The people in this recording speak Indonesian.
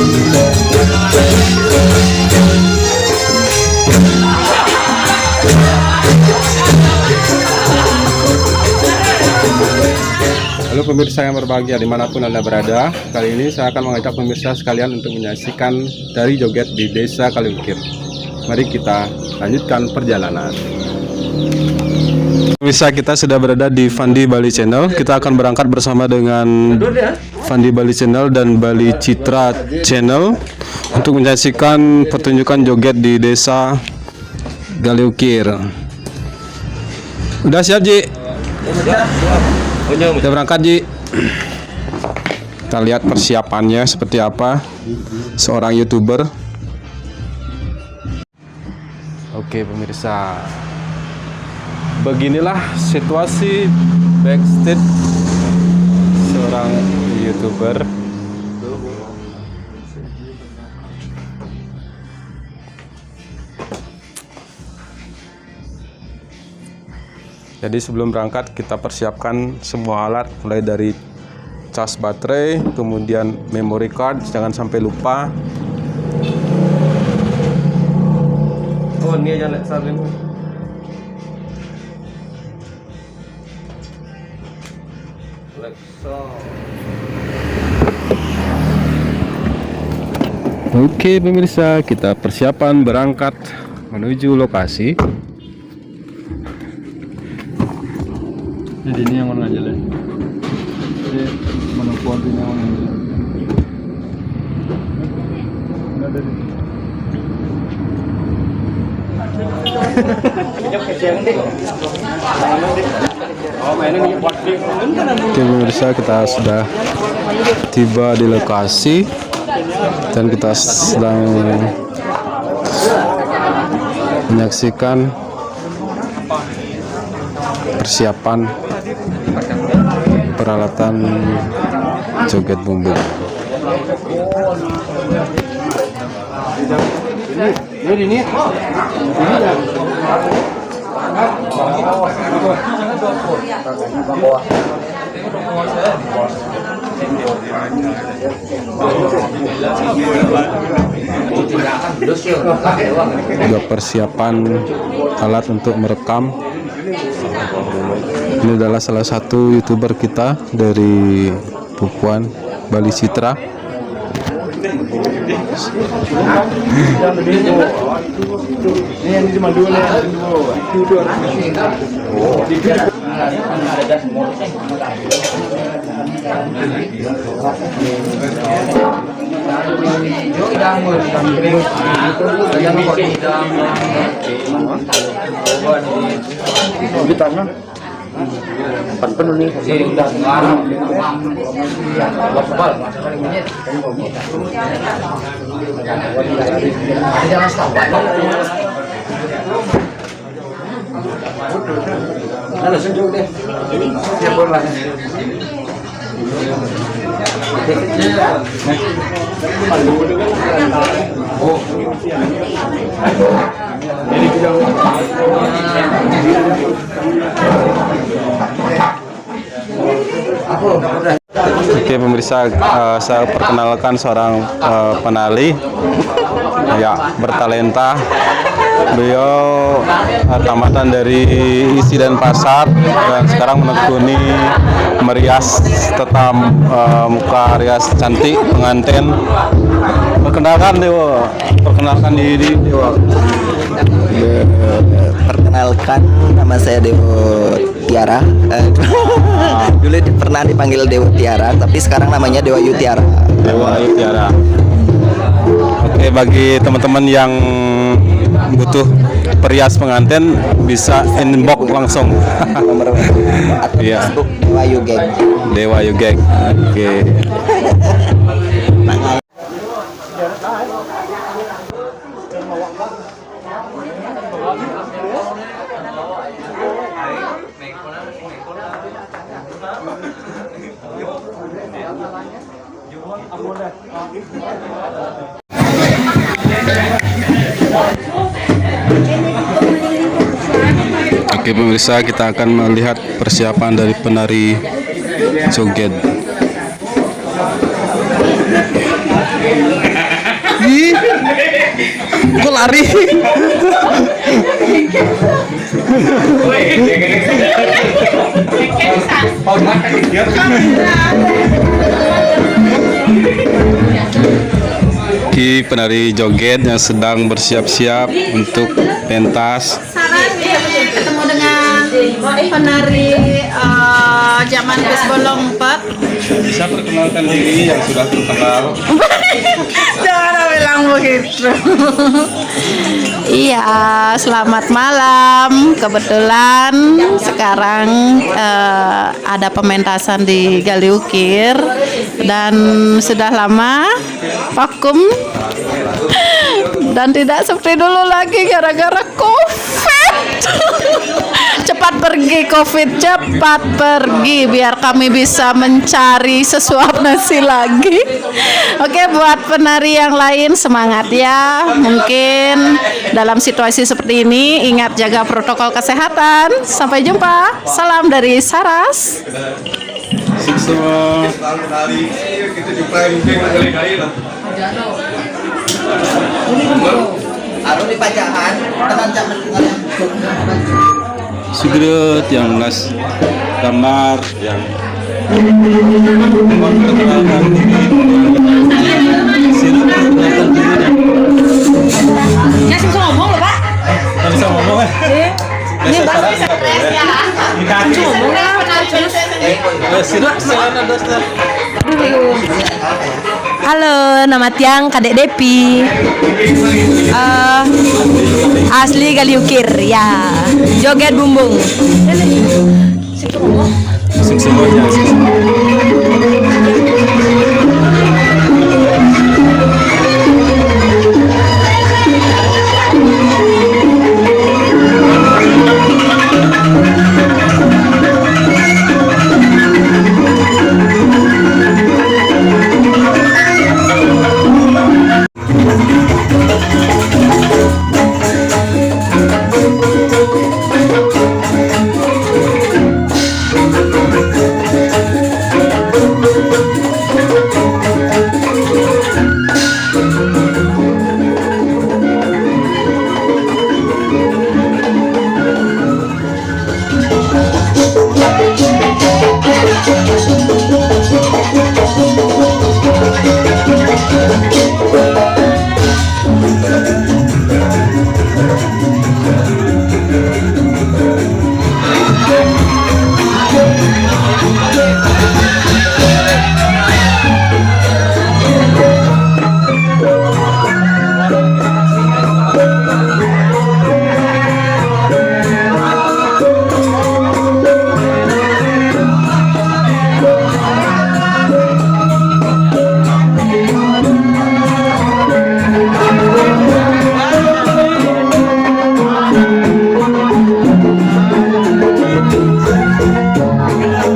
Halo pemirsa yang berbahagia dimanapun Anda berada. Kali ini saya akan mengajak pemirsa sekalian untuk menyaksikan tari joget di Desa Kaliukir. Mari kita lanjutkan perjalanan. Pemirsa, kita sudah berada di Fandi Bali Channel. Kita akan berangkat bersama dengan Fandi Bali Channel dan Bali Citra Channel untuk menyaksikan pertunjukan joget di Desa Kaliukir. Udah siap, Ji? Udah berangkat, Ji. Kita lihat persiapannya seperti apa seorang YouTuber. Oke pemirsa, beginilah situasi backstage seorang YouTuber. Jadi sebelum berangkat kita persiapkan semua alat, mulai dari cas baterai, kemudian memory card, jangan sampai lupa. Oh, ini aja nak salin. Oke pemirsa, kita persiapan berangkat menuju lokasi. Jadi ini yang mana jalan? Jadi mana kuantinya yang mana jalan? Nggak ada di. Oke pemirsa, kita sudah tiba di lokasi dan kita sedang menyaksikan persiapan peralatan joget bumbung. Ini juga persiapan alat untuk merekam. Ini adalah salah satu YouTuber kita dari Bukuan, Bali Citra. Penuh nih. Oke pemirsa, saya perkenalkan seorang penali ya bertalenta. Beliau tamatan dari Isi dan Pasar dan sekarang menekuni merias tata muka, rias cantik pengantin. Perkenalkan Dewa, perkenalkan diri Dewa. Perkenalkan, nama saya Dewa Tiara. Dulu pernah dipanggil Dewa Tiara, tapi sekarang namanya Dewa Ayu Tiara. Dewa Ayu Tiara. Oke, bagi teman-teman yang butuh perias pengantin bisa inbox langsung. Nomor atau Iya. Facebook Dewa Ayu Geng. Dewa Ayu Geng. Oke. Oke pemirsa, kita akan melihat persiapan dari penari joget. lari? Kok lari? Di penari joget yang sedang bersiap-siap untuk pentas. Sarang ketemu dengan penari zaman Besbolong 4. Bisa perkenalkan diri yang sudah terkenal. Jangan bilang begitu. Iya, selamat malam. Kebetulan sekarang ada pementasan di Galiukir dan sudah lama vakum dan tidak seperti dulu lagi gara-gara COVID. Cepat pergi COVID, cepat pergi biar kami bisa mencari sesuap nasi lagi. Oke, buat penari yang lain semangat ya. Mungkin dalam situasi seperti ini ingat jaga protokol kesehatan. Sampai jumpa. Salam dari Saras. Sigret yang ngas kamar yang Halo, nama Tiang Kadek Depi. Asli Galiukir ya. Joget bumbung. semuanya.